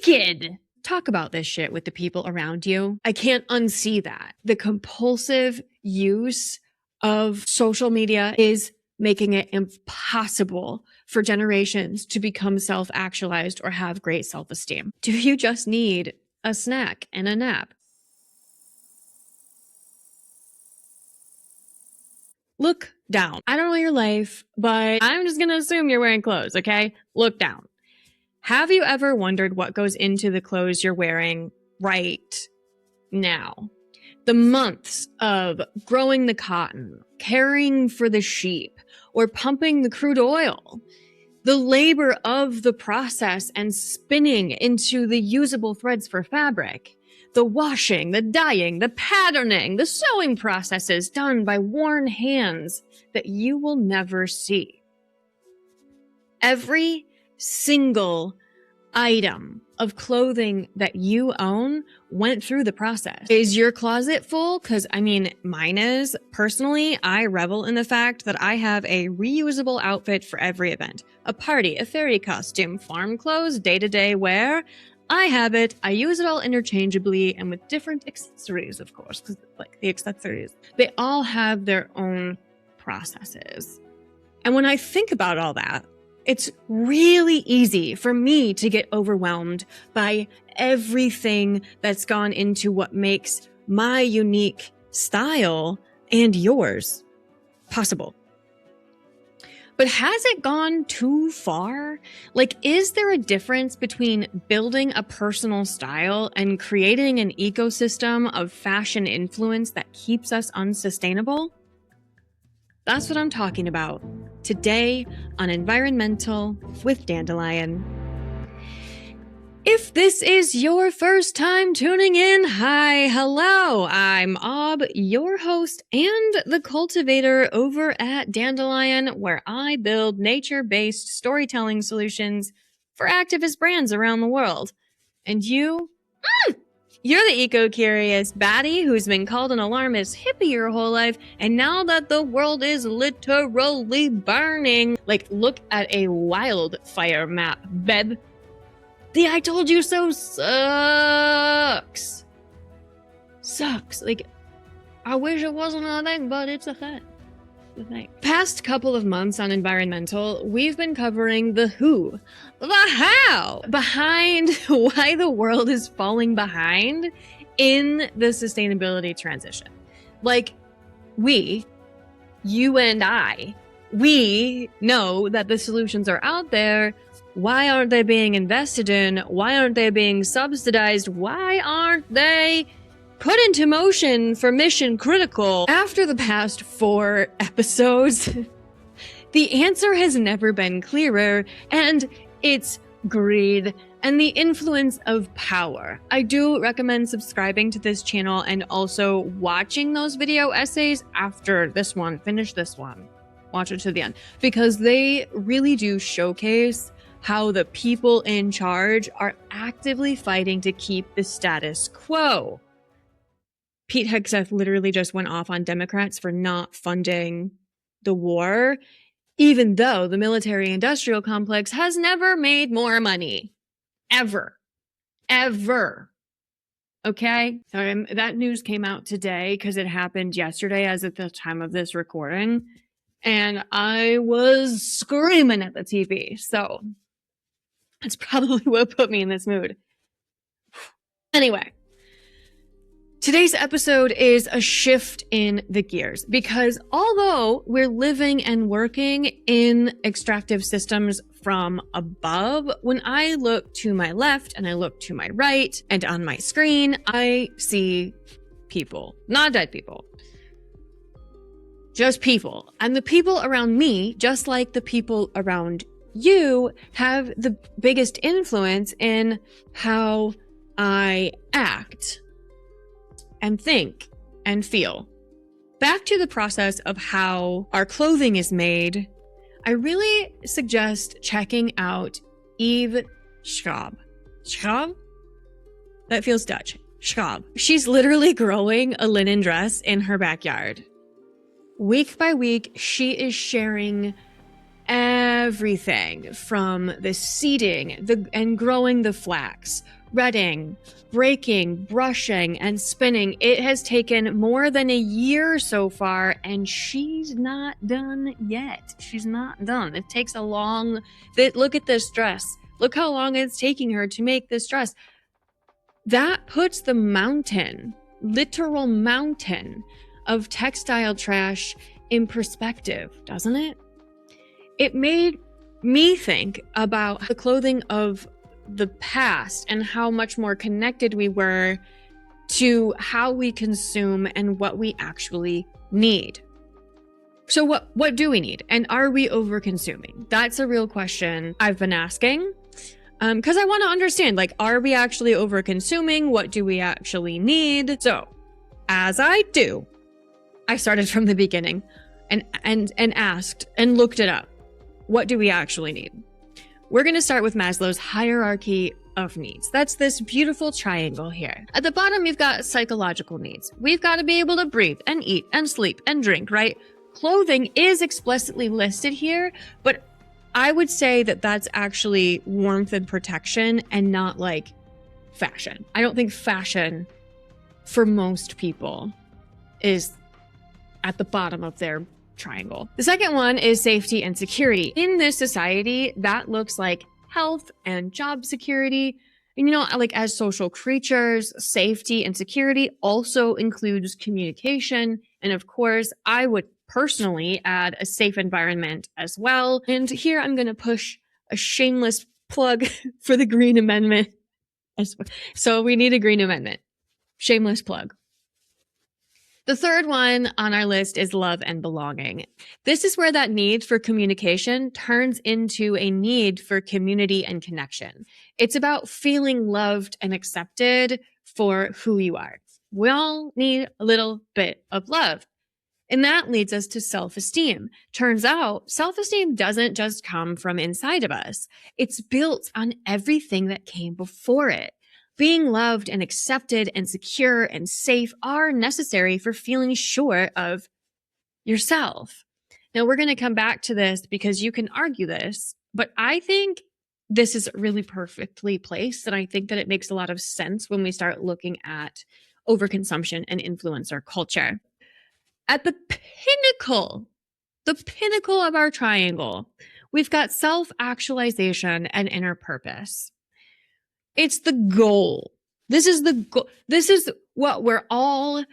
naked. Talk about this shit with the people around you. I can't unsee that. The compulsive use of social media is making it impossible for generations to become self-actualized or have great self-esteem. Do you just need a snack and a nap? Look down. I don't know your life, but I'm just gonna assume you're wearing clothes, okay? Look down. Have you ever wondered what goes into the clothes you're wearing right now? The months of growing the cotton, caring for the sheep, or pumping the crude oil. The labor of the process and spinning into the usable threads for fabric. The washing, the dyeing, the patterning, the sewing processes done by worn hands that you will never see. Every single item of clothing that you own went through the process. Is your closet full? Because I mean, mine is. Personally, I revel in the fact that I have a reusable outfit for every event. A party, a fairy costume, farm clothes, day-to-day wear. I have it. I use it all interchangeably and with different accessories, of course, because like the accessories, they all have their own processes. And when I think about all that, it's really easy for me to get overwhelmed by everything that's gone into what makes my unique style and yours possible. But has it gone too far? Like, is there a difference between building a personal style and creating an ecosystem of fashion influence that keeps us unsustainable? That's what I'm talking about today on EnvironMental with Dandelion. If this is your first time tuning in, hi, hello, I'm Ob, your host and the cultivator over at Dandelion, where I build nature-based storytelling solutions for activist brands around the world. And you're the eco-curious baddie who's been called an alarmist hippie your whole life, and now that the world is literally burning, like, look at a wildfire map, babe. The I told you so sucks. Sucks. Like, I wish it wasn't a thing, but it's a thing. Past couple of months on EnvironMental, we've been covering the who, the how, behind why the world is falling behind in the sustainability transition. Like, you and I, we know that the solutions are out there. Why aren't they being invested in? Why aren't they being subsidized? Why aren't they put into motion for mission critical? After the past 4 episodes, the answer has never been clearer, and it's greed and the influence of power. I do recommend subscribing to this channel and also watching those video essays after this one. Finish this one. Watch it to the end, because they really do showcase how the people in charge are actively fighting to keep the status quo. Pete Hegseth literally just went off on Democrats for not funding the war, even though the military-industrial complex has never made more money. Ever. Ever. Okay? That news came out today because it happened yesterday as at the time of this recording, and I was screaming at the TV, so that's probably what put me in this mood. Anyway, today's episode is a shift in the gears, because although we're living and working in extractive systems from above, when I look to my left and I look to my right and on my screen, I see people, not dead people, just people. And the people around me, just like the people around you, have the biggest influence in how I act and think and feel. Back to the process of how our clothing is made, I really suggest checking out Eve Schraub. Schraub? That feels Dutch. Schraub. She's literally growing a linen dress in her backyard. Week by week, she is sharing everything from the seeding and growing the flax, shredding, breaking, brushing, and spinning. It has taken more than a year so far, and she's not done yet. She's not done. It takes a long... Look at this dress. Look how long it's taking her to make this dress. That puts the mountain, literal mountain of textile trash in perspective, doesn't it? It made me think about the clothing of the past and how much more connected we were to how we consume and what we actually need. So what do we need? And are we over-consuming? That's a real question I've been asking. Because I want to understand, like, are we actually over-consuming? What do we actually need? So, as I do, I started from the beginning and asked and looked it up. What do we actually need? We're going to start with Maslow's hierarchy of needs. That's this beautiful triangle here. At the bottom, you've got psychological needs. We've got to be able to breathe and eat and sleep and drink, right? Clothing is explicitly listed here, but I would say that that's actually warmth and protection and not like fashion. I don't think fashion for most people is at the bottom of their triangle. The second one is safety and security. In this society, that looks like health and job security. And, you know, like as social creatures, safety and security also includes communication. And of course, I would personally add a safe environment as well. And here I'm going to push a shameless plug for the Green Amendment. So we need a Green Amendment. Shameless plug. The third one on our list is love and belonging. This is where that need for communication turns into a need for community and connection. It's about feeling loved and accepted for who you are. We all need a little bit of love. And that leads us to self-esteem. Turns out, self-esteem doesn't just come from inside of us. It's built on everything that came before it. Being loved and accepted and secure and safe are necessary for feeling sure of yourself. Now, we're going to come back to this because you can argue this, but I think this is really perfectly placed. And I think that it makes a lot of sense when we start looking at overconsumption and influencer culture. At the pinnacle of our triangle, we've got self-actualization and inner purpose. It's the goal. This is the goal. This is what we're all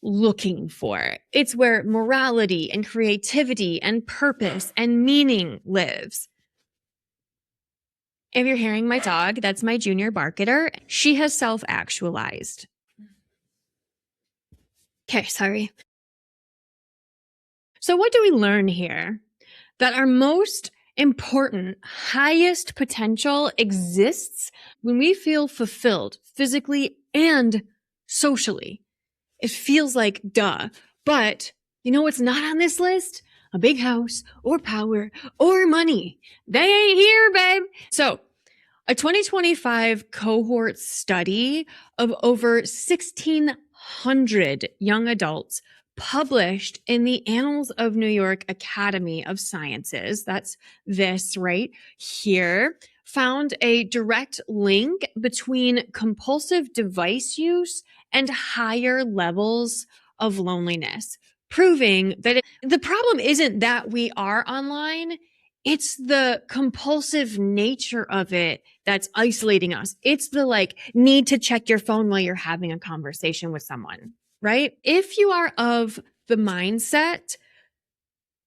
looking for. It's where morality and creativity and purpose and meaning lives. If you're hearing my dog, that's my junior barketer. She has self-actualized. Okay, sorry. So what do we learn here? That our most important, highest potential exists when we feel fulfilled physically and socially. It feels like duh. But you know what's not on this list? A big house or power or money. They ain't here, babe. So a 2025 cohort study of over 1,600 young adults published in the Annals of New York Academy of Sciences, that's this right here, found a direct link between compulsive device use and higher levels of loneliness, proving that the problem isn't that we are online, it's the compulsive nature of it that's isolating us. It's the need to check your phone while you're having a conversation with someone. Right? If you are of the mindset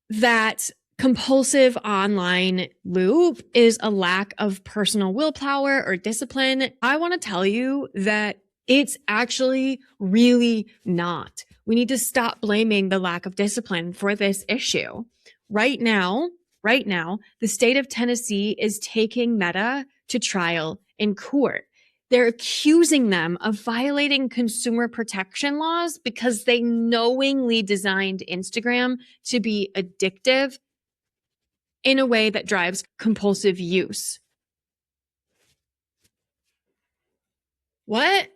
that compulsive online loop is a lack of personal willpower or discipline, I want to tell you that it's actually really not. We need to stop blaming the lack of discipline for this issue. Right now, the state of Tennessee is taking Meta to trial in court. They're accusing them of violating consumer protection laws because they knowingly designed Instagram to be addictive in a way that drives compulsive use. What?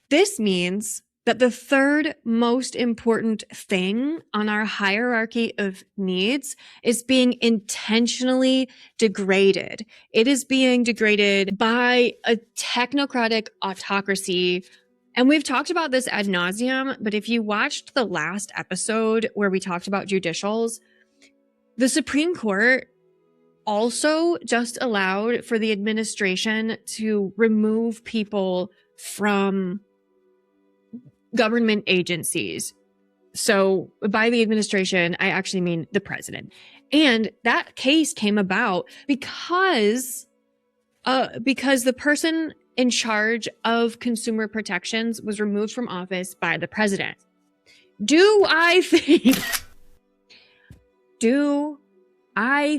This means that the third most important thing on our hierarchy of needs is being intentionally degraded. It is being degraded by a technocratic autocracy. And we've talked about this ad nauseum, but if you watched the last episode where we talked about judicials, the Supreme Court also just allowed for the administration to remove people from government agencies. So by the administration, I actually mean the president. And that case came about because the person in charge of consumer protections was removed from office by the president. Do I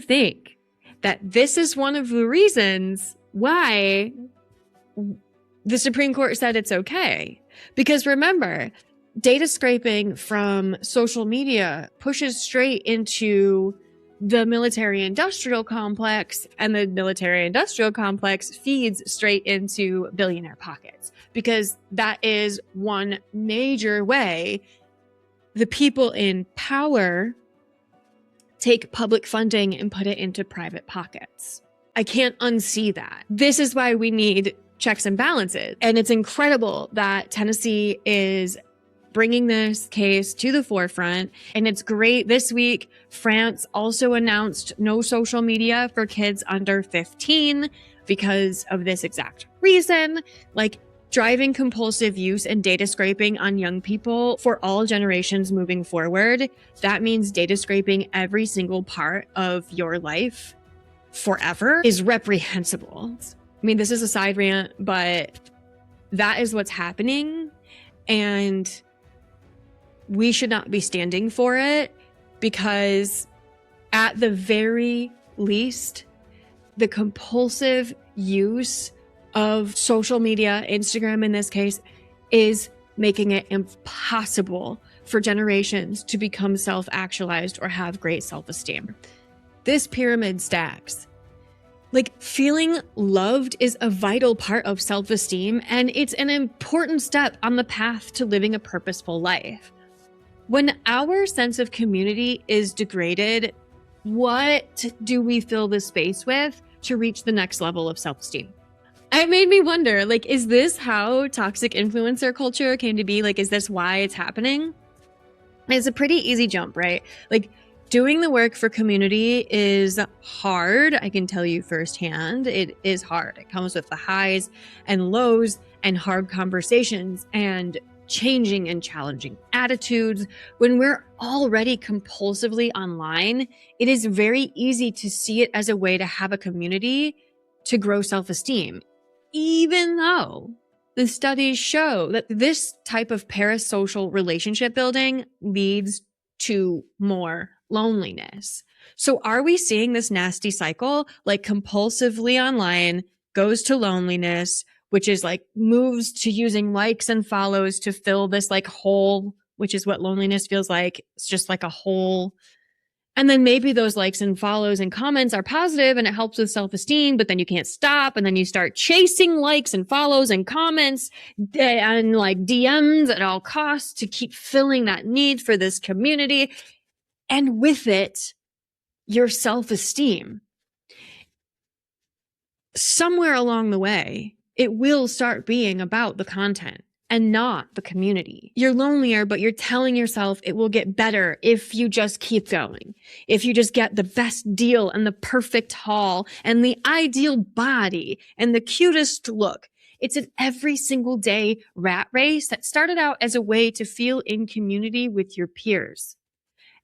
think that this is one of the reasons why the Supreme Court said it's okay? Because remember, data scraping from social media pushes straight into the military-industrial complex, and the military-industrial complex feeds straight into billionaire pockets, because that is one major way the people in power take public funding and put it into private pockets. I can't unsee that. This is why we need checks and balances. And it's incredible that Tennessee is bringing this case to the forefront. And it's great. This week, France also announced no social media for kids under 15 because of this exact reason. Like, driving compulsive use and data scraping on young people for all generations moving forward. That means data scraping every single part of your life forever is reprehensible. I mean, this is a side rant, but that is what's happening. And we should not be standing for it, because at the very least, the compulsive use of social media, Instagram in this case, is making it impossible for generations to become self-actualized or have great self-esteem. This pyramid stacks. Like, feeling loved is a vital part of self-esteem, and it's an important step on the path to living a purposeful life. When our sense of community is degraded, what do we fill the space with to reach the next level of self-esteem? It made me wonder, like, is this how toxic influencer culture came to be? Like, is this why it's happening? It's a pretty easy jump, right? Like, doing the work for community is hard. I can tell you firsthand, it is hard. It comes with the highs and lows and hard conversations and changing and challenging attitudes. When we're already compulsively online, it is very easy to see it as a way to have a community to grow self-esteem, even though the studies show that this type of parasocial relationship building leads to more loneliness. So are we seeing this nasty cycle, like compulsively online goes to loneliness, which is like moves to using likes and follows to fill this like hole, which is what loneliness feels like. It's just like a hole. And then maybe those likes and follows and comments are positive and it helps with self-esteem, but then you can't stop. And then you start chasing likes and follows and comments and like DMs at all costs to keep filling that need for this community. And with it, your self-esteem. Somewhere along the way, it will start being about the content and not the community. You're lonelier, but you're telling yourself it will get better if you just keep going. If you just get the best deal and the perfect haul and the ideal body and the cutest look. It's an every single day rat race that started out as a way to feel in community with your peers.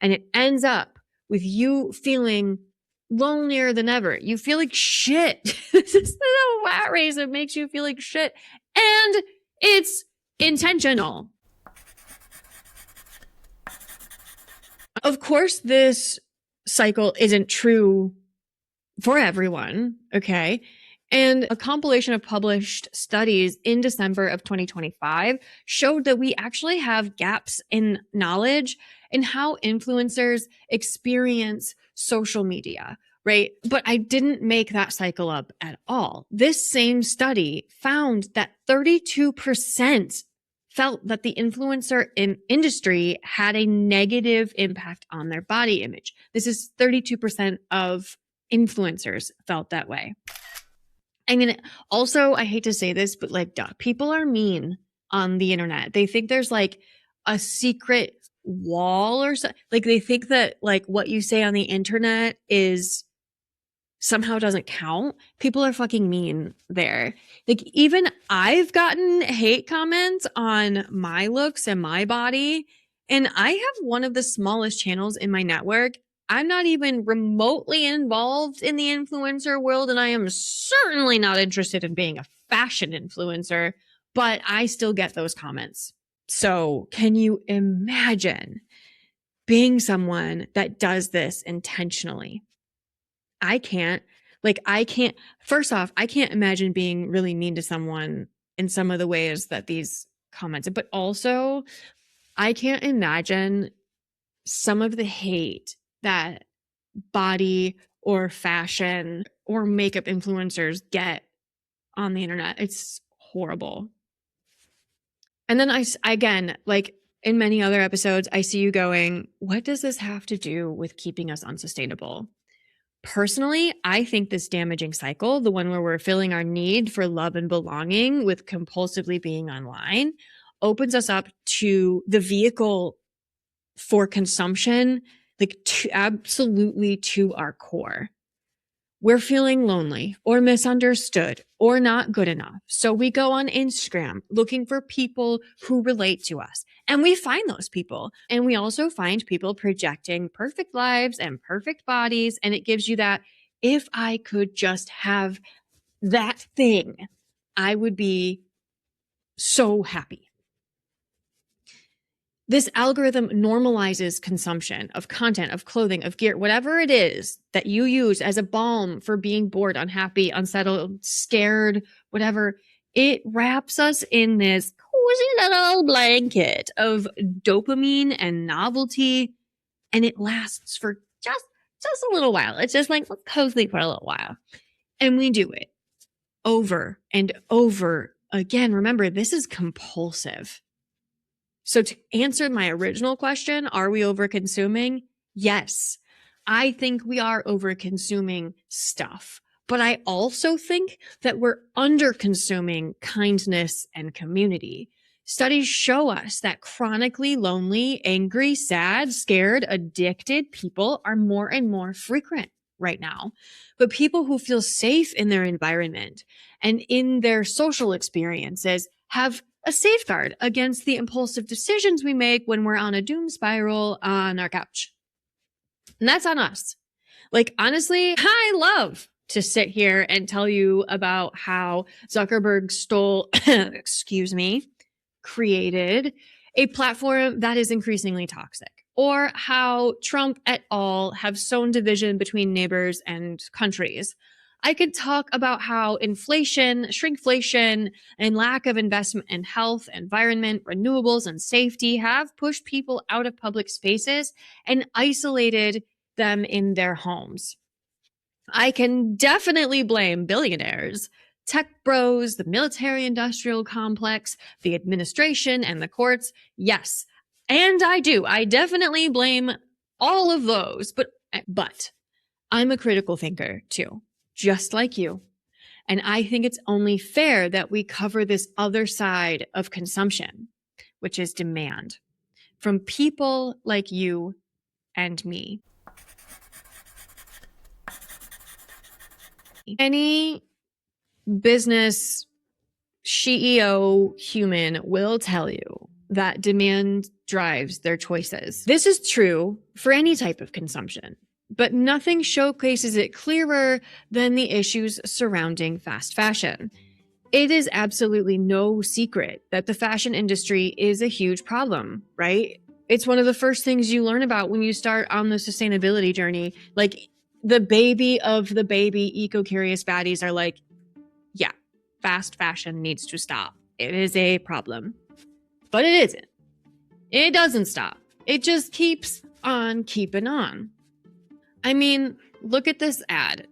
And it ends up with you feeling lonelier than ever. You feel like shit. This is a rat race that makes you feel like shit. And it's intentional. Of course, this cycle isn't true for everyone, okay? And a compilation of published studies in December of 2025 showed that we actually have gaps in knowledge in how influencers experience social media, right? But I didn't make that cycle up at all. This same study found that 32% felt that the influencer industry had a negative impact on their body image. This is 32% of influencers felt that way. I mean, also, I hate to say this, but like, duh, people are mean on the internet. They think there's like a secret wall or something. Like they think that like what you say on the internet is somehow doesn't count. People are fucking mean there. Like even I've gotten hate comments on my looks and my body, and I have one of the smallest channels in my network. I'm not even remotely involved in the influencer world, and I am certainly not interested in being a fashion influencer, but I still get those comments. So can you imagine being someone that does this intentionally? I can't. First off, I can't imagine being really mean to someone in some of the ways that these comments, but also I can't imagine some of the hate that body or fashion or makeup influencers get on the internet. It's horrible. And then again, like in many other episodes, I see you going, what does this have to do with keeping us unsustainable? Personally, I think this damaging cycle, the one where we're filling our need for love and belonging with compulsively being online, opens us up to the vehicle for consumption, like absolutely to our core. We're feeling lonely or misunderstood or not good enough. So we go on Instagram looking for people who relate to us. And we find those people. And we also find people projecting perfect lives and perfect bodies. And it gives you that, if I could just have that thing, I would be so happy. This algorithm normalizes consumption of content, of clothing, of gear, whatever it is that you use as a balm for being bored, unhappy, unsettled, scared, whatever. It wraps us in this cozy little blanket of dopamine and novelty, and it lasts for just a little while. It's just like cozy for a little while. And we do it over and over again. Remember, this is compulsive. So to answer my original question, are we over-consuming? Yes, I think we are over-consuming stuff. But I also think that we're under-consuming kindness and community. Studies show us that chronically lonely, angry, sad, scared, addicted people are more and more frequent right now. But people who feel safe in their environment and in their social experiences have a safeguard against the impulsive decisions we make when we're on a doom spiral on our couch. And that's on us. Like, honestly, I love to sit here and tell you about how Zuckerberg created a platform that is increasingly toxic, or how Trump et al. Have sown division between neighbors and countries. I could talk about how inflation, shrinkflation, and lack of investment in health, environment, renewables, and safety have pushed people out of public spaces and isolated them in their homes. I can definitely blame billionaires, tech bros, the military-industrial complex, the administration, and the courts. Yes, and I do. I definitely blame all of those, but I'm a critical thinker too, just like you. And I think it's only fair that we cover this other side of consumption, which is demand, from people like you and me. Any business CEO human will tell you that demand drives their choices. This is true for any type of consumption, but nothing showcases it clearer than the issues surrounding fast fashion. It is absolutely no secret that the fashion industry is a huge problem, right? It's one of the first things you learn about when you start on the sustainability journey. Like, the baby of the baby eco-curious baddies are like, yeah, fast fashion needs to stop. It is a problem. But it isn't. It doesn't stop. It just keeps on keeping on. I mean, look at this ad.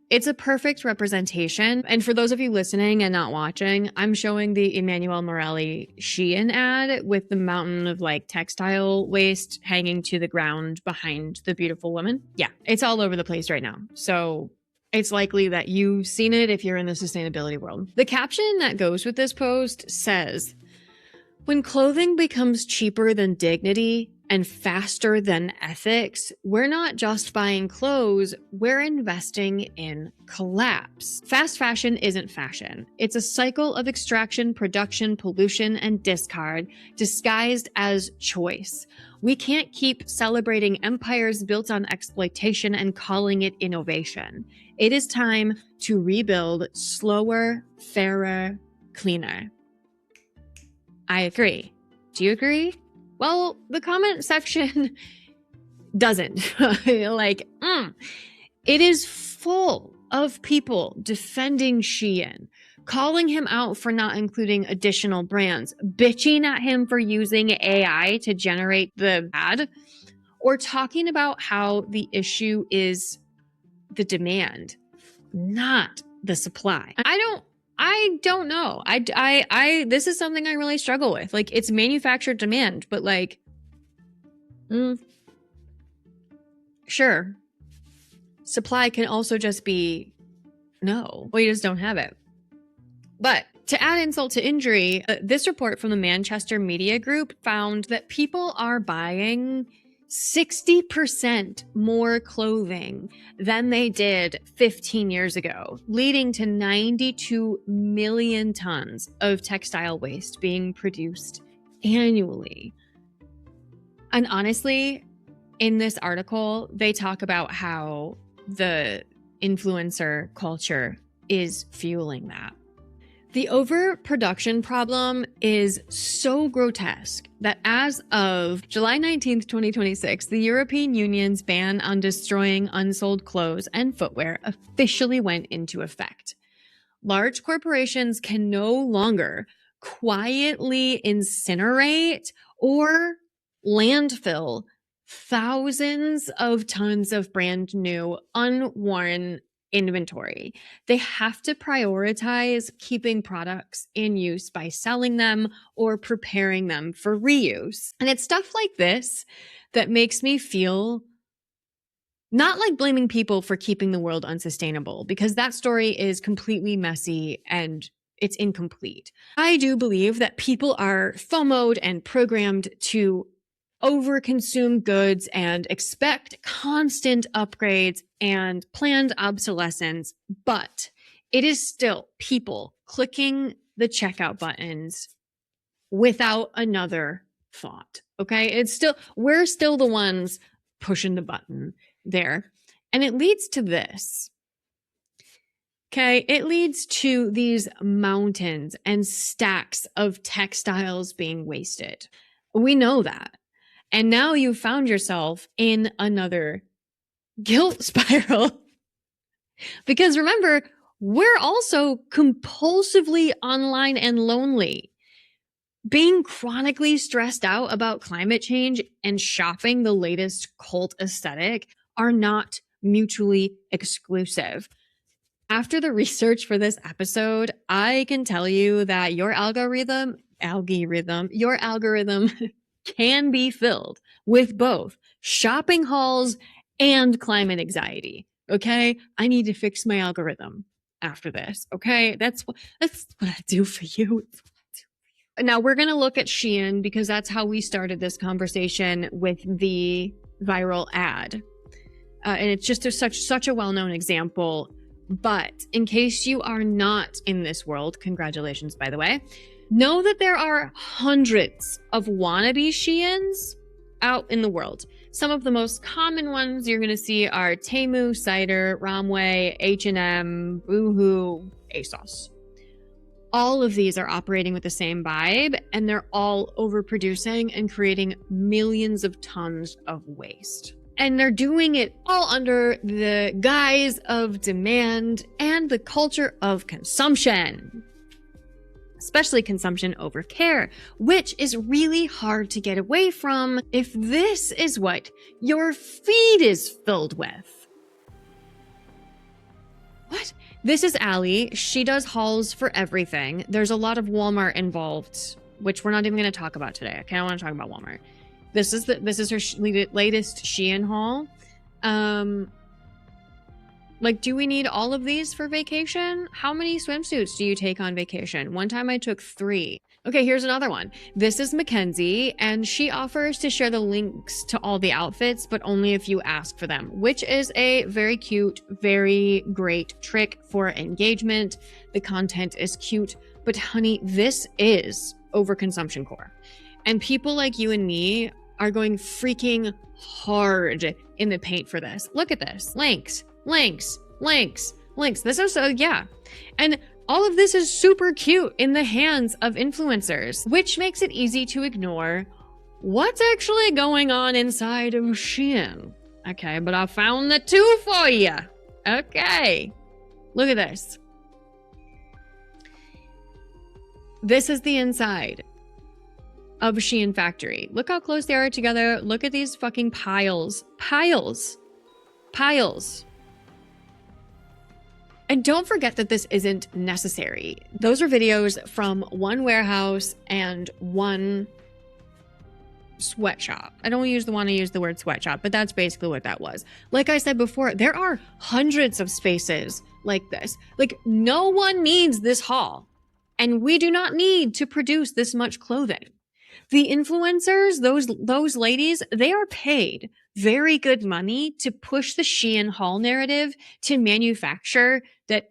It's a perfect representation. And for those of you listening and not watching, I'm showing the Emmanuel Morelli Shein ad with the mountain of like textile waste hanging to the ground behind the beautiful woman. Yeah, it's all over the place right now. So it's likely that you've seen it if you're in the sustainability world. The caption that goes with this post says, "When clothing becomes cheaper than dignity and faster than ethics, we're not just buying clothes, we're investing in collapse." Fast fashion isn't fashion. It's a cycle of extraction, production, pollution, and discard disguised as choice. We can't keep celebrating empires built on exploitation and calling it innovation. It is time to rebuild slower, fairer, cleaner. I agree. Do you agree? Well, the comment section doesn't. It is full of people defending Shein, calling him out for not including additional brands, bitching at him for using AI to generate the ad, or talking about how the issue is the demand, not the supply. I don't know. This is something I really struggle with. Like, it's manufactured demand, but like, sure. Supply can also just be no. Well, you just don't have it. But to add insult to injury, this report from the Manchester Media Group found that people are buying 60% more clothing than they did 15 years ago, leading to 92 million tons of textile waste being produced annually. And honestly, in this article, they talk about how the influencer culture is fueling that. The overproduction problem is so grotesque that as of July 19th, 2026, the European Union's ban on destroying unsold clothes and footwear officially went into effect. Large corporations can no longer quietly incinerate or landfill thousands of tons of brand new, unworn inventory. They have to prioritize keeping products in use by selling them or preparing them for reuse. And it's stuff like this that makes me feel not like blaming people for keeping the world unsustainable, because that story is completely messy and it's incomplete. I do believe that people are FOMO'd and programmed to overconsume goods and expect constant upgrades and planned obsolescence, but it is still people clicking the checkout buttons without another thought. Okay. We're still the ones pushing the button there. And it leads to this. Okay. It leads to these mountains and stacks of textiles being wasted. We know that. And now you found yourself in another guilt spiral. Because remember, we're also compulsively online and lonely. Being chronically stressed out about climate change and shopping the latest cult aesthetic are not mutually exclusive. After the research for this episode, I can tell you that your algorithm can be filled with both shopping hauls and climate anxiety. Okay. I need to fix my algorithm after this. Okay. That's what I do for you. Now we're going to look at Shein because that's how we started this conversation with the viral ad. And it's just such a well-known example. But in case you are not in this world, congratulations, by the way, know that there are hundreds of wannabe Sheins out in the world. Some of the most common ones you're going to see are Temu, Cider, Romwe, H&M, Boohoo, ASOS. All of these are operating with the same vibe, and they're all overproducing and creating millions of tons of waste. And they're doing it all under the guise of demand and the culture of consumption. Especially consumption over care, which is really hard to get away from if this is what your feed is filled with. What? This is Allie. She does hauls for everything. There's a lot of Walmart involved, which we're not even going to talk about today. Okay, I don't want to talk about Walmart. This is her latest Shein haul. Like, do we need all of these for vacation? How many swimsuits do you take on vacation? One time I took 3. Okay, here's another one. This is Mackenzie, and she offers to share the links to all the outfits, but only if you ask for them, which is a very cute, very great trick for engagement. The content is cute, but honey, this is overconsumption core. And people like you and me are going freaking hard in the paint for this. Look at this. Links. This is yeah. And all of this is super cute in the hands of influencers, which makes it easy to ignore what's actually going on inside of Shein. Okay, but I found the 2 for you. Okay. Look at this. This is the inside of Shein factory. Look how close they are together. Look at these fucking piles. Piles. And don't forget that this isn't necessary. Those are videos from one warehouse and one sweatshop. I don't want to use the word sweatshop, but that's basically what that was. Like I said before, there are hundreds of spaces like this. Like, no one needs this haul, and we do not need to produce this much clothing. The influencers, those ladies, they are paid very good money to push the Shein haul narrative, to manufacture that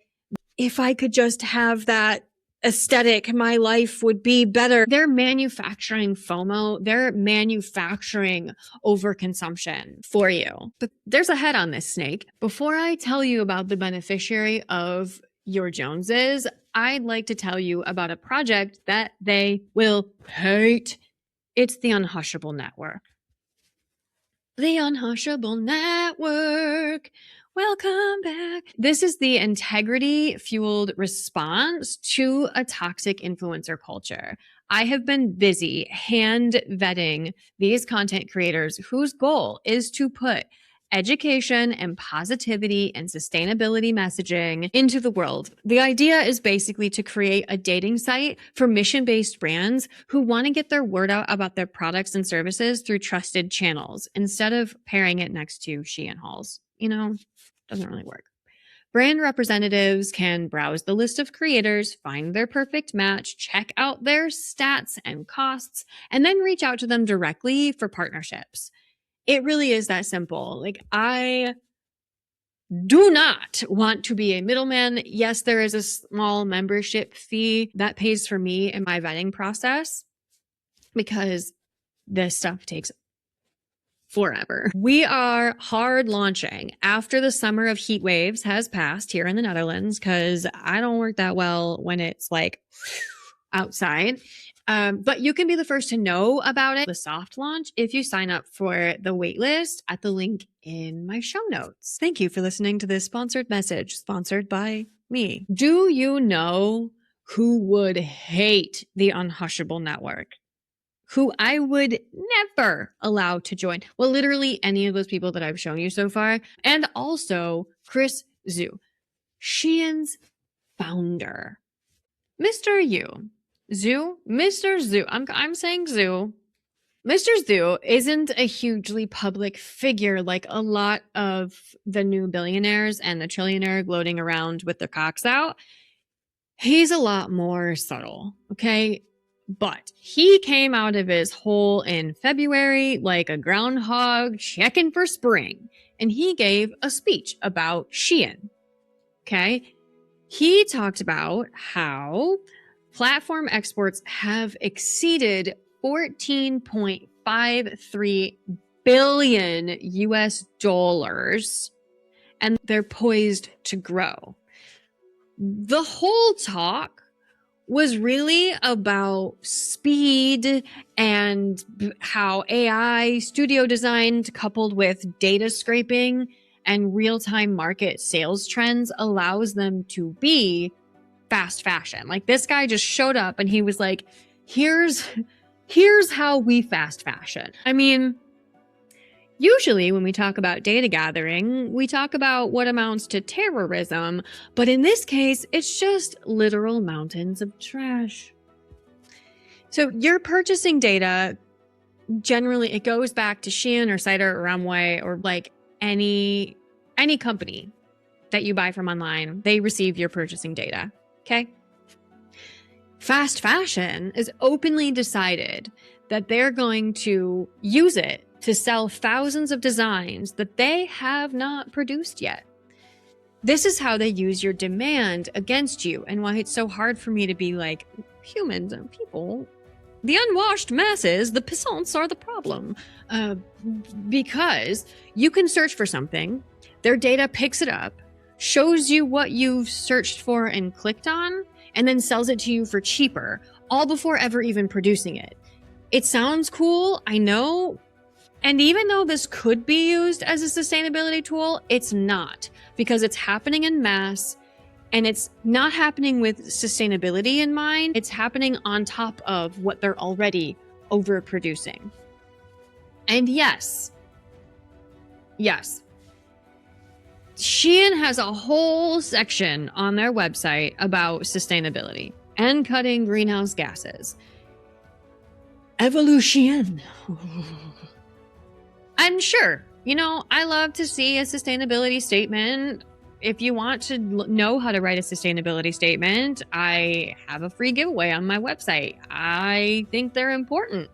if I could just have that aesthetic, my life would be better. They're manufacturing FOMO. They're manufacturing overconsumption for you. But there's a head on this snake. Before I tell you about the beneficiary of your Joneses, I'd like to tell you about a project that they will hate. It's the Unhushable Network. The Unhushable Network. Welcome back. This is the integrity-fueled response to a toxic influencer culture. I have been busy hand vetting these content creators whose goal is to put education and positivity and sustainability messaging into the world. The idea is basically to create a dating site for mission-based brands who want to get their word out about their products and services through trusted channels instead of pairing it next to Shein hauls. You know, doesn't really work. Brand representatives can browse the list of creators, find their perfect match, check out their stats and costs, and then reach out to them directly for partnerships. It really is that simple. Like, I do not want to be a middleman. Yes, there is a small membership fee that pays for me in my vetting process because this stuff takes forever. We are hard launching after the summer of heat waves has passed here in the Netherlands, because I don't work that well when it's like outside. But you can be the first to know about it, the soft launch, if you sign up for the waitlist at the link in my show notes. Thank you for listening to this sponsored message, sponsored by me. Do you know who would hate the Unhushable Network? Who I would never allow to join? Well, literally any of those people that I've shown you so far. And also Chris Zhu, Shein's founder. Mr. Zhu, I'm saying Zhu. Mr. Zhu isn't a hugely public figure like a lot of the new billionaires and the trillionaire gloating around with their cocks out. He's a lot more subtle, okay? But he came out of his hole in February like a groundhog checking for spring, and he gave a speech about Shein, okay? He talked about how platform exports have exceeded 14.53 billion US dollars, and they're poised to grow. The whole talk was really about speed and how AI studio design coupled with data scraping and real-time market sales trends allows them to be fast fashion. Like, this guy just showed up and he was like, here's how we fast fashion. I mean, Usually when we talk about data gathering, we talk about what amounts to terrorism, but in this case, it's just literal mountains of trash. So your purchasing data, generally it goes back to Shein or Cider or Runway or like any company that you buy from online. They receive your purchasing data, okay? Fast fashion is openly decided that they're going to use it to sell thousands of designs that they have not produced yet. This is how they use your demand against you, and why it's so hard for me to be like, humans and people, the unwashed masses, the peasants are the problem. Because you can search for something, their data picks it up, shows you what you've searched for and clicked on, and then sells it to you for cheaper, all before ever even producing it. It sounds cool, I know. And even though this could be used as a sustainability tool, it's not, because it's happening in mass and it's not happening with sustainability in mind. It's happening on top of what they're already overproducing. And yes, Shein has a whole section on their website about sustainability and cutting greenhouse gases. Evolution. And sure, you know, I love to see a sustainability statement. If you want to know how to write a sustainability statement, I have a free giveaway on my website. I think they're important.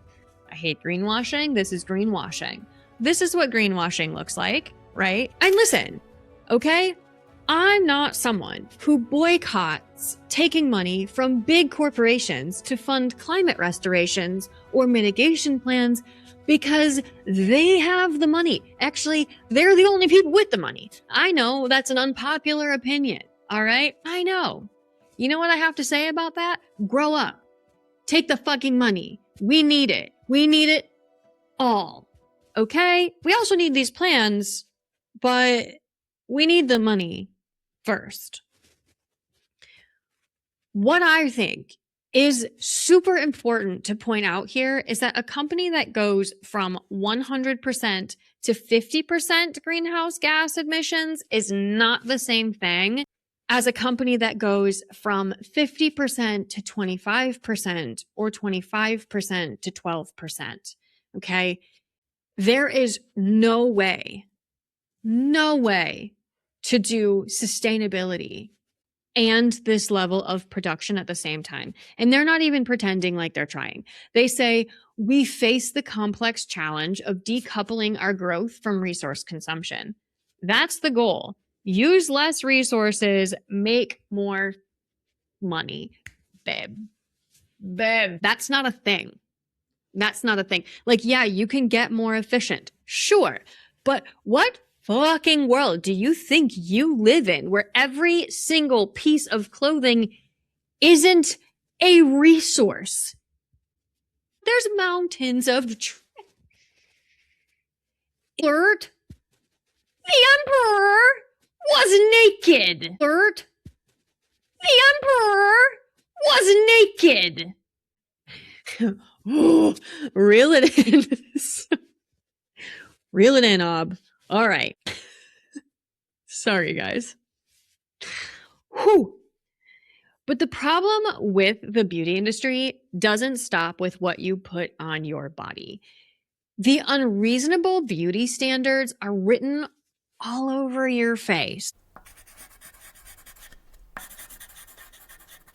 I hate greenwashing. This is greenwashing. This is what greenwashing looks like, right? And listen, okay? I'm not someone who boycotts taking money from big corporations to fund climate restorations or mitigation plans because they have the money. Actually, they're the only people with the money. I know that's an unpopular opinion, all right? I know. You know what I have to say about that? Grow up. Take the fucking money. We need it. We need it all, okay? We also need these plans, but we need the money first. What I think is super important to point out here is that a company that goes from 100% to 50% greenhouse gas emissions is not the same thing as a company that goes from 50% to 25% or 25% to 12%. Okay? There is no way to do sustainability and this level of production at the same time. And they're not even pretending like they're trying. They say, we face the complex challenge of decoupling our growth from resource consumption. That's the goal. Use less resources, make more money. Babe, that's not a thing. That's not a thing. Like, yeah, you can get more efficient. Sure. But what fucking world do you think you live in where every single piece of clothing isn't a resource? There's mountains of Bert, the Emperor was naked. Bert, the Emperor was naked. Reel it in. Reel it in, Ob. All right. Sorry, guys. Whew. But the problem with the beauty industry doesn't stop with what you put on your body. The unreasonable beauty standards are written all over your face.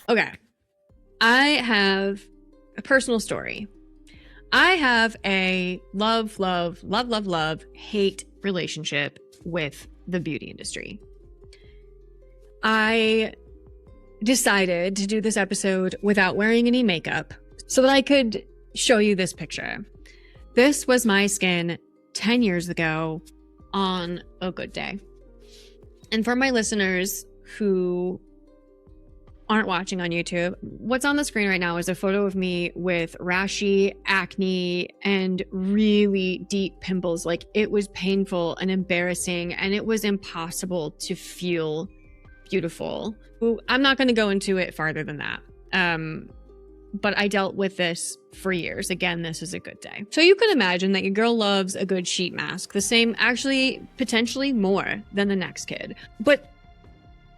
Okay. I have a personal story. I have a love, hate relationship with the beauty industry. I decided to do this episode without wearing any makeup so that I could show you this picture. This was my skin 10 years ago on a good day. And for my listeners who aren't watching on YouTube, what's on the screen right now is a photo of me with rashy acne and really deep pimples. Like, it was painful and embarrassing, and it was impossible to feel beautiful. I'm not going to go into it farther than that. but I dealt with this for years. Again, this is a good day. So you can imagine that your girl loves a good sheet mask, the same, actually, potentially more than the next kid. But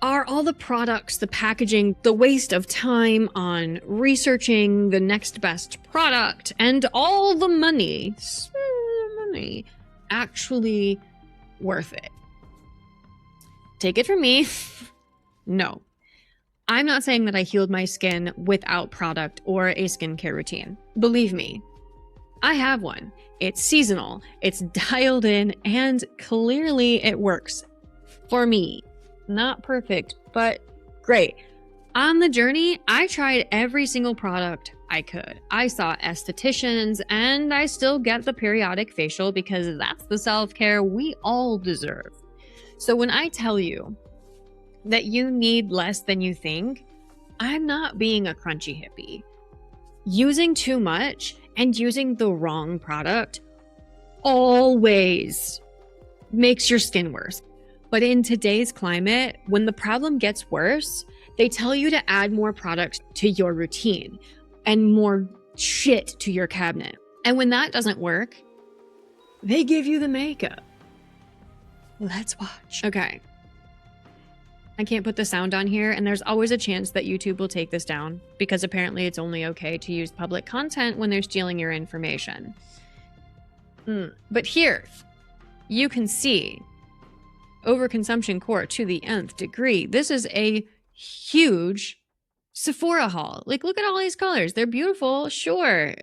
are all the products, the packaging, the waste of time on researching the next best product, and all the money, actually worth it? Take it from me. No. I'm not saying that I healed my skin without product or a skincare routine. Believe me, I have one. It's seasonal, it's dialed in, and clearly it works for me. Not perfect, but great. On the journey, I tried every single product I could. I saw estheticians, and I still get the periodic facial because that's the self-care we all deserve. So when I tell you that you need less than you think, I'm not being a crunchy hippie. Using too much and using the wrong product always makes your skin worse. But in today's climate, when the problem gets worse, they tell you to add more products to your routine and more shit to your cabinet. And when that doesn't work, they give you the makeup. Let's watch. Okay. I can't put the sound on here, and there's always a chance that YouTube will take this down because apparently it's only okay to use public content when they're stealing your information. But here, you can see overconsumption core to the nth degree. This is a huge Sephora haul. Like, look at all these colors. They're beautiful. Sure.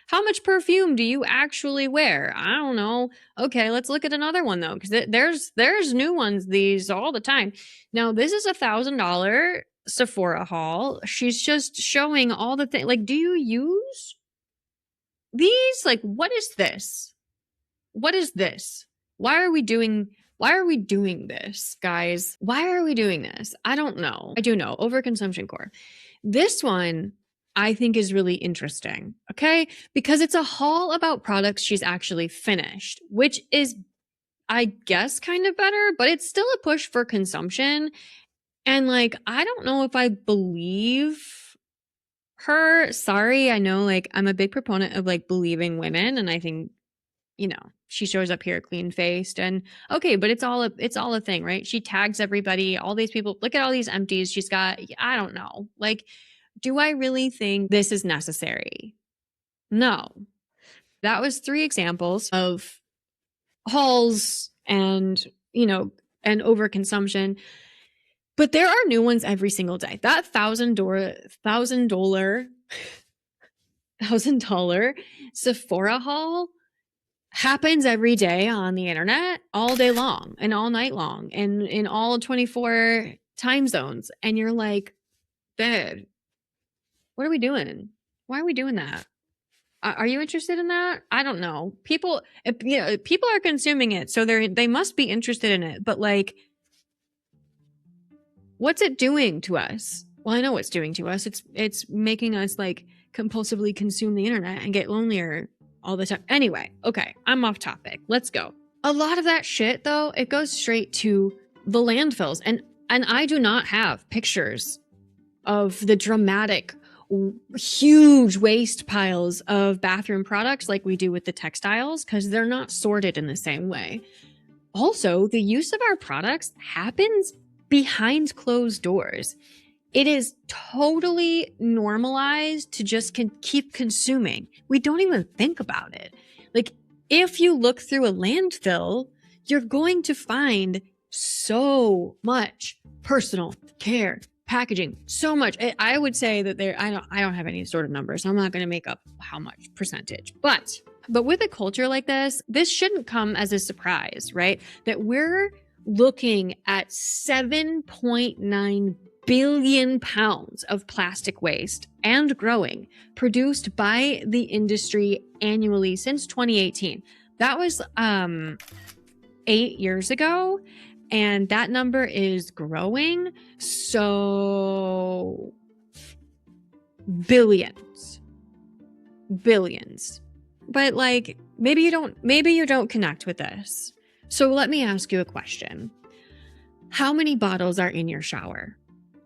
How much perfume do you actually wear? I don't know. Okay, let's look at another one though, because there's new ones these all the time. Now, this is $1,000 Sephora haul. She's just showing all the things. Like, do you use these? Like, what is this? What is this? Why are we doing this, guys? Why are we doing this? I don't know. I do know. Overconsumption core. This one I think is really interesting, okay? Because it's a haul about products she's actually finished, which is, I guess, kind of better, but it's still a push for consumption. And like, I don't know if I believe her. Sorry, I know, like, I'm a big proponent of like believing women, and I think, you know, she shows up here clean faced and okay, but it's all a thing, right? She tags everybody, all these people. Look at all these empties she's got. I don't know. Like, do I really think this is necessary? No. That was 3 examples of hauls and, you know, and overconsumption. But there are new ones every single day. That $1,000 Sephora haul happens every day on the internet, all day long and all night long, and in all 24 time zones. And you're like, babe, what are we doing? Why are we doing that? Are you interested in that? I don't know. People are consuming it, so they must be interested in it. But like, what's it doing to us? Well, I know what's doing to us. It's making us like compulsively consume the internet and get lonelier all the time. Anyway, okay, I'm off topic. Let's go. A lot of that shit, though, it goes straight to the landfills. And I do not have pictures of the dramatic, huge waste piles of bathroom products like we do with the textiles, because they're not sorted in the same way. Also, the use of our products happens behind closed doors. It is totally normalized to just keep consuming. We don't even think about it. Like, if you look through a landfill, you're going to find so much personal care, packaging, so much. I would say that I don't have any sort of numbers. I'm not going to make up how much percentage. But with a culture like this shouldn't come as a surprise, right? That we're looking at 7.9 billion pounds of plastic waste and growing produced by the industry annually since 2018. That was 8 years ago, and that number is growing. So billions. But like, maybe you don't connect with this. So let me ask you a question. How many bottles are in your shower?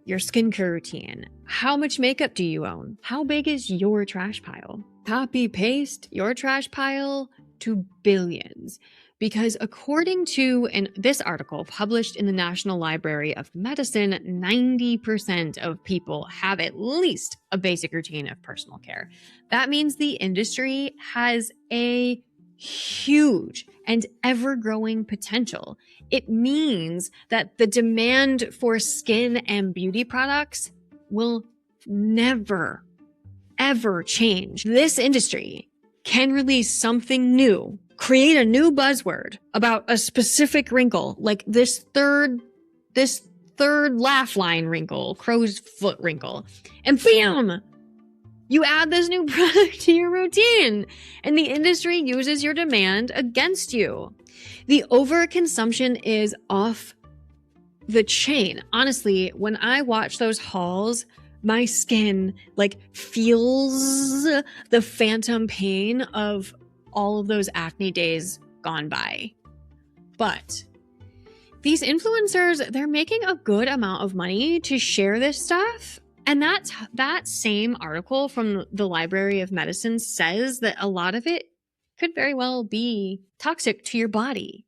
your skincare routine. How much makeup do you own? How big is your trash pile? Copy paste your trash pile to billions. Because according to this article published in the National Library of Medicine, 90% of people have at least a basic routine of personal care. That means the industry has a huge and ever-growing potential. It means that the demand for skin and beauty products will never, ever change. This industry can release something new, create a new buzzword about a specific wrinkle, like this third laugh line wrinkle, crow's foot wrinkle, and bam! You add this new product to your routine, and the industry uses your demand against you. The overconsumption is off the chain. Honestly, when I watch those hauls, my skin feels the phantom pain of all of those acne days gone by. But these influencers, they're making a good amount of money to share this stuff. And that same article from the Library of Medicine says that a lot of it could very well be toxic to your body.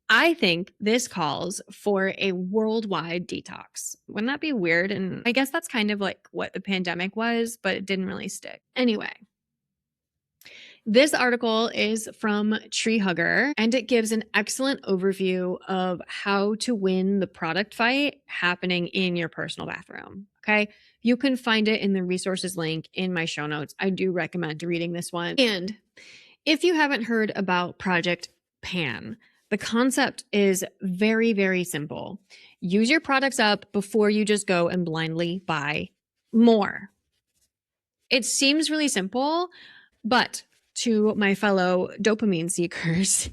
I think this calls for a worldwide detox. Wouldn't that be weird? And I guess that's kind of like what the pandemic was, but it didn't really stick. Anyway, this article is from Tree Hugger, and it gives an excellent overview of how to win the product fight happening in your personal bathroom. Okay, you can find it in the resources link in my show notes. I do recommend reading this one. And if you haven't heard about ProjectPan, the concept is very, very simple. Use your products up before you just go and blindly buy more. It seems really simple, but to my fellow dopamine seekers,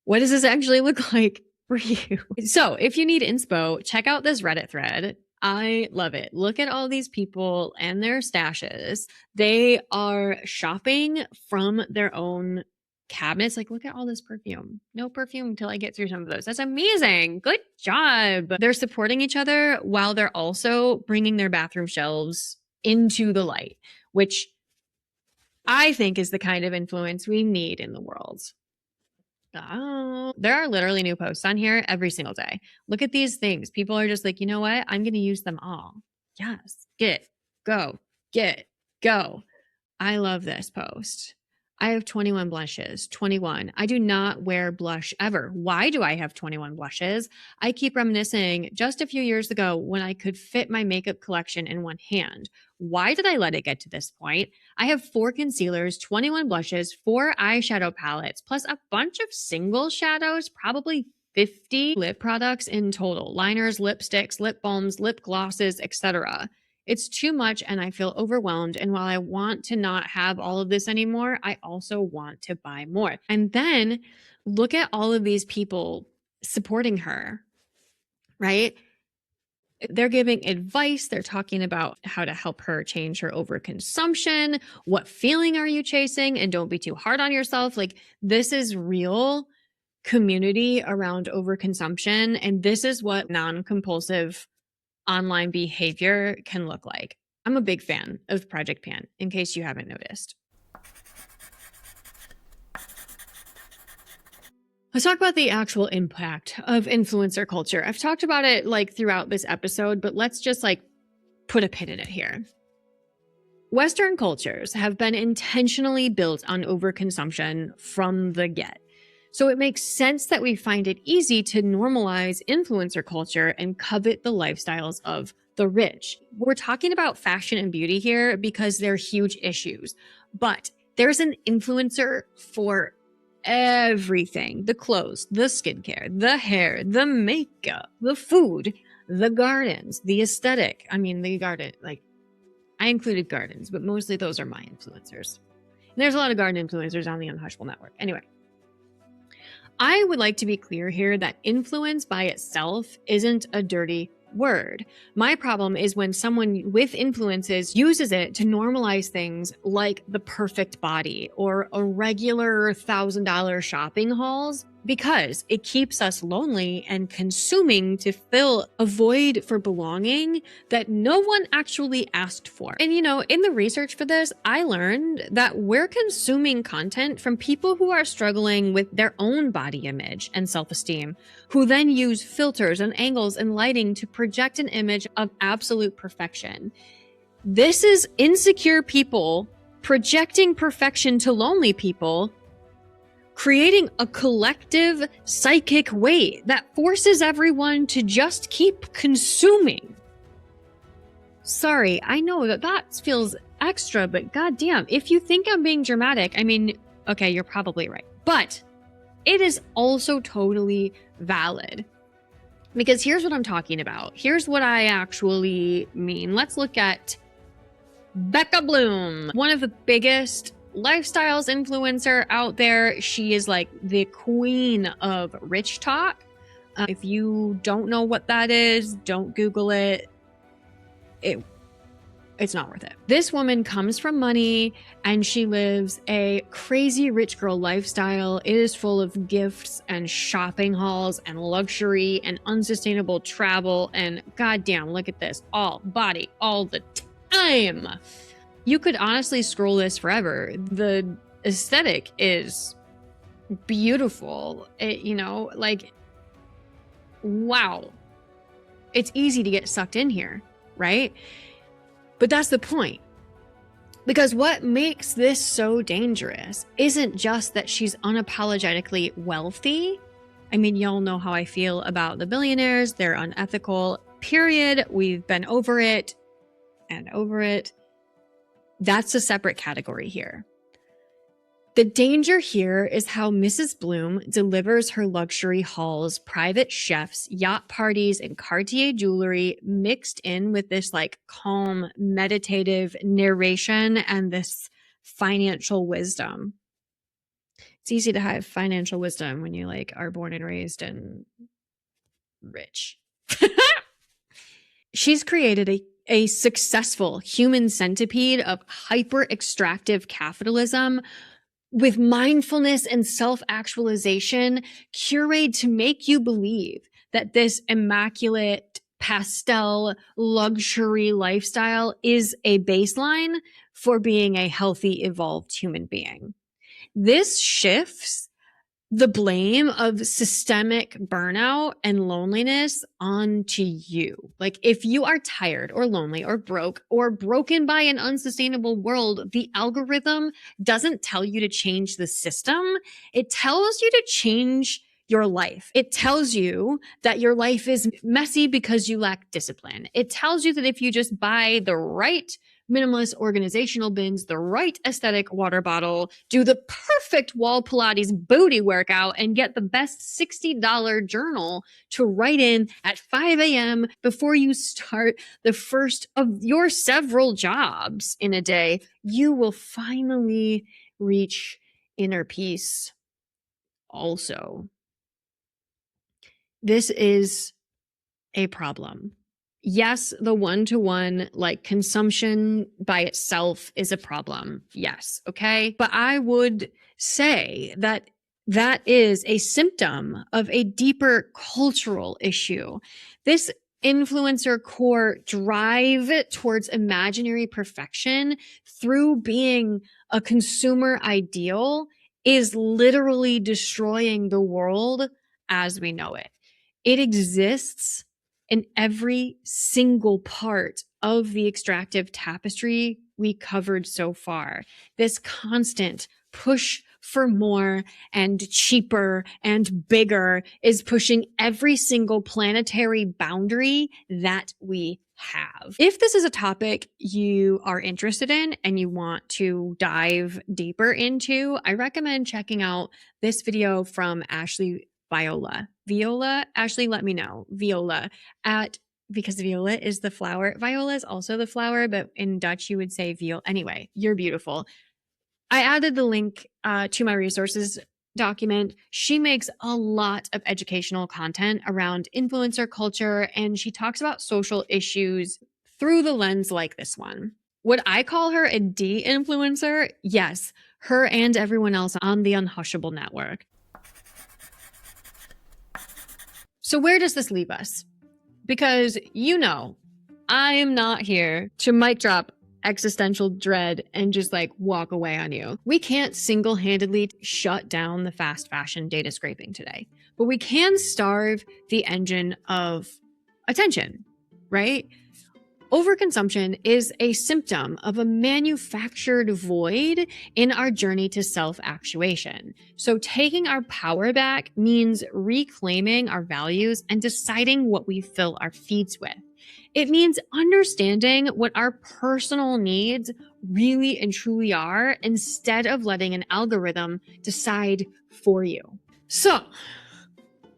what does this actually look like for you? So if you need inspo, check out this Reddit thread. I love it. Look at all these people and their stashes. They are shopping from their own cabinets. Look at all this perfume. No perfume until I get through some of those. That's amazing. Good job. They're supporting each other while they're also bringing their bathroom shelves into the light, which I think is the kind of influence we need in the world. Oh, there are literally new posts on here every single day. Look at these things. People are just like, you know what? I'm going to use them all. Yes. Get, go, get, go. I love this post. I have 21 blushes, 21. I do not wear blush ever. Why do I have 21 blushes? I keep reminiscing just a few years ago when I could fit my makeup collection in one hand. Why did I let it get to this point? I have 4 concealers, 21 blushes, 4 eyeshadow palettes, plus a bunch of single shadows, probably 50 lip products in total. Liners, lipsticks, lip balms, lip glosses, etc. It's too much and I feel overwhelmed. And while I want to not have all of this anymore, I also want to buy more. And then look at all of these people supporting her, right? They're giving advice. They're talking about how to help her change her overconsumption. What feeling are you chasing? And don't be too hard on yourself. This is real community around overconsumption. And this is what non-compulsive online behavior can look like. I'm a big fan of ProjectPan, in case you haven't noticed. Let's talk about the actual impact of influencer culture. I've talked about it throughout this episode, but let's just put a pin in it here. Western cultures have been intentionally built on overconsumption from the get. So it makes sense that we find it easy to normalize influencer culture and covet the lifestyles of the rich. We're talking about fashion and beauty here because they're huge issues, but there's an influencer for everything: the clothes, the skincare, the hair, the makeup, the food, the gardens, the aesthetic. I mean, the garden, I included gardens, but mostly those are my influencers. And there's a lot of garden influencers on the Unhushable network. Anyway, I would like to be clear here that influence by itself isn't a dirty word. My problem is when someone with influences uses it to normalize things like the perfect body or a regular $1,000 shopping hauls. because it keeps us lonely and consuming to fill a void for belonging that no one actually asked for. And in the research for this, I learned that we're consuming content from people who are struggling with their own body image and self-esteem, who then use filters and angles and lighting to project an image of absolute perfection. This is insecure people projecting perfection to lonely people, creating a collective psychic weight that forces everyone to just keep consuming. Sorry, I know that feels extra, but goddamn, if you think I'm being dramatic, I mean, okay, you're probably right. But it is also totally valid. Because here's what I'm talking about. Here's what I actually mean. Let's look at Becca Bloom, one of the biggest lifestyles influencer out there. She is like the queen of rich talk. If you don't know what that is, don't Google it. It's not worth it. This woman comes from money and she lives a crazy rich girl lifestyle. It is full of gifts and shopping hauls and luxury and unsustainable travel. And goddamn, look at this. All body, all the time. You could honestly scroll this forever. The aesthetic is beautiful. Wow. It's easy to get sucked in here, right? But that's the point. Because what makes this so dangerous isn't just that she's unapologetically wealthy. I mean, y'all know how I feel about the billionaires. They're unethical, period. We've been over it and over it. That's a separate category here. The danger here is how Mrs. Bloom delivers her luxury hauls, private chefs, yacht parties, and Cartier jewelry mixed in with this like calm, meditative narration and this financial wisdom. It's easy to have financial wisdom when you like are born and raised and rich. She's created a successful human centipede of hyper-extractive capitalism with mindfulness and self-actualization curated to make you believe that this immaculate pastel luxury lifestyle is a baseline for being a healthy, evolved human being. This shifts the blame of systemic burnout and loneliness onto you. Like if you are tired or lonely or broke or broken by an unsustainable world, the algorithm doesn't tell you to change the system. It tells you to change your life. It tells you that your life is messy because you lack discipline. It tells you that if you just buy the right minimalist organizational bins, the right aesthetic water bottle, do the perfect wall Pilates booty workout, and get the best $60 journal to write in at 5 a.m. before you start the first of your several jobs in a day, you will finally reach inner peace. Also, this is a problem. Yes, the one-to-one, like consumption by itself is a problem. Yes. Okay. But I would say that that is a symptom of a deeper cultural issue. This influencer core drive towards imaginary perfection through being a consumer ideal is literally destroying the world as we know it. It exists in every single part of the extractive tapestry we covered so far. This constant push for more and cheaper and bigger is pushing every single planetary boundary that we have. If this is a topic you are interested in and you want to dive deeper into, I recommend checking out this video from Ashley Viola, Ashley, let me know. Viola because Viola is the flower. Viola is also the flower, but in Dutch you would say Viola. Anyway, you're beautiful. I added the link to my resources document. She makes a lot of educational content around influencer culture, and she talks about social issues through the lens like this one. Would I call her a de-influencer? Yes, her and everyone else on the Unhushable network. So where does this leave us? Because I am not here to mic drop existential dread and just like walk away on you. We can't single-handedly shut down the fast fashion data scraping today, but we can starve the engine of attention, right? Overconsumption is a symptom of a manufactured void in our journey to self-actuation. So taking our power back means reclaiming our values and deciding what we fill our feeds with. It means understanding what our personal needs really and truly are instead of letting an algorithm decide for you. So,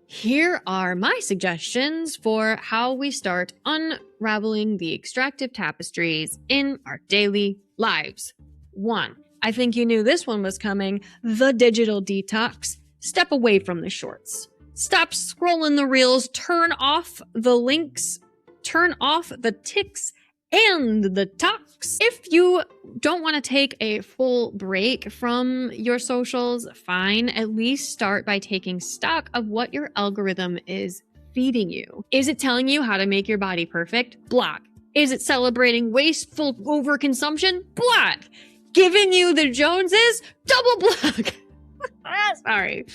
here are my suggestions for how we start unraveling the extractive tapestries in our daily lives. 1. I think you knew this one was coming. The digital detox. Step away from the shorts. Stop scrolling the reels. Turn off the links. Turn off the ticks and the talks. If you don't want to take a full break from your socials, fine. At least start by taking stock of what your algorithm is feeding you. Is it telling you how to make your body perfect? Block. Is it celebrating wasteful overconsumption? Block. Giving you the Joneses? Double block. Sorry.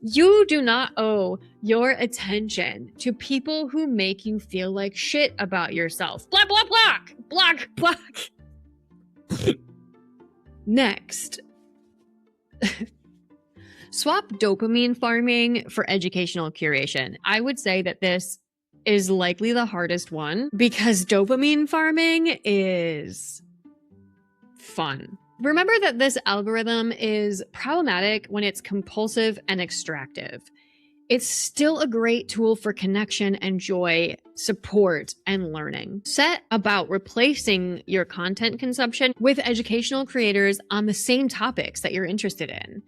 You do not owe your attention to people who make you feel like shit about yourself. Block, block, block! Block, block! Next. Swap dopamine farming for educational curation. I would say that this is likely the hardest one because dopamine farming is fun. Remember that this algorithm is problematic when it's compulsive and extractive. It's still a great tool for connection and joy, support, and learning. Set about replacing your content consumption with educational creators on the same topics that you're interested in.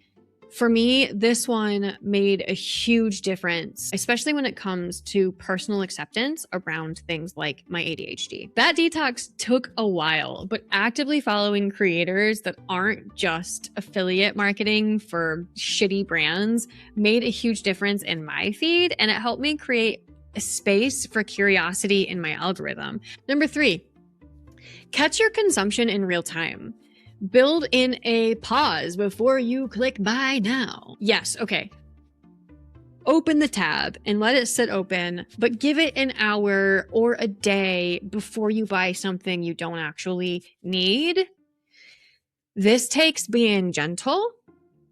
For me, this one made a huge difference, especially when it comes to personal acceptance around things like my ADHD. That detox took a while, but actively following creators that aren't just affiliate marketing for shitty brands made a huge difference in my feed, and it helped me create a space for curiosity in my algorithm. Number 3, catch your consumption in real time. Build in a pause before you click buy now. Yes, okay. Open the tab and let it sit open, but give it an hour or a day before you buy something you don't actually need. This takes being gentle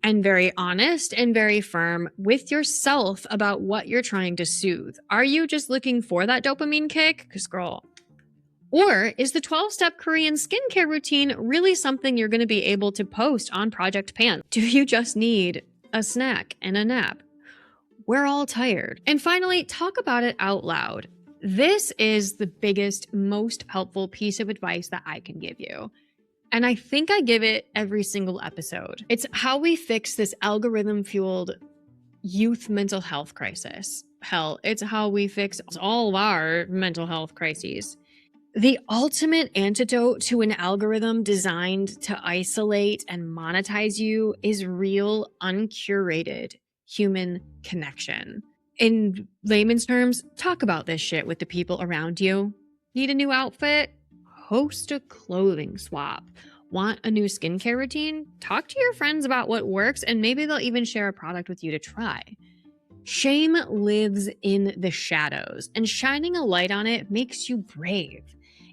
and very honest and very firm with yourself about what you're trying to soothe. Are you just looking for that dopamine kick? Because girl, or is the 12-step Korean skincare routine really something you're going to be able to post on ProjectPan? Do you just need a snack and a nap? We're all tired. And finally, talk about it out loud. This is the biggest, most helpful piece of advice that I can give you. And I think I give it every single episode. It's how we fix this algorithm-fueled youth mental health crisis. Hell, it's how we fix all of our mental health crises. The ultimate antidote to an algorithm designed to isolate and monetize you is real, uncurated human connection. In layman's terms, talk about this shit with the people around you. Need a new outfit? Host a clothing swap. Want a new skincare routine? Talk to your friends about what works, and maybe they'll even share a product with you to try. Shame lives in the shadows, and shining a light on it makes you brave.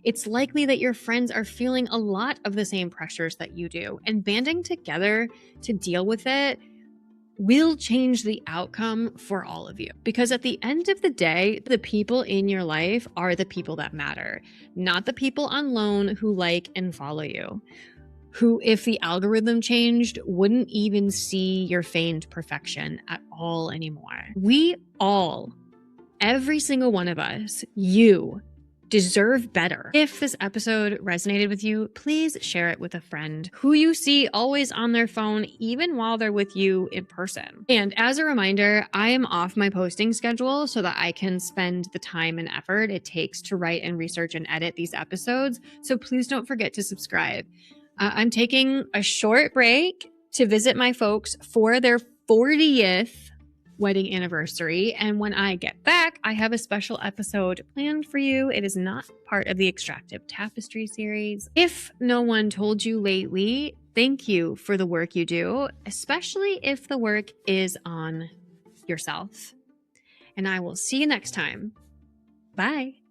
It's likely that your friends are feeling a lot of the same pressures that you do, and banding together to deal with it will change the outcome for all of you. Because at the end of the day, the people in your life are the people that matter, not the people on loan who like and follow you, who, if the algorithm changed, wouldn't even see your feigned perfection at all anymore. We all, every single one of us, you, deserve better. If this episode resonated with you, please share it with a friend who you see always on their phone, even while they're with you in person. And as a reminder, I am off my posting schedule so that I can spend the time and effort it takes to write and research and edit these episodes. So please don't forget to subscribe. I'm taking a short break to visit my folks for their 40th wedding anniversary. And when I get back, I have a special episode planned for you. It is not part of the Extractive Tapestry series. If no one told you lately, thank you for the work you do, especially if the work is on yourself. And I will see you next time. Bye.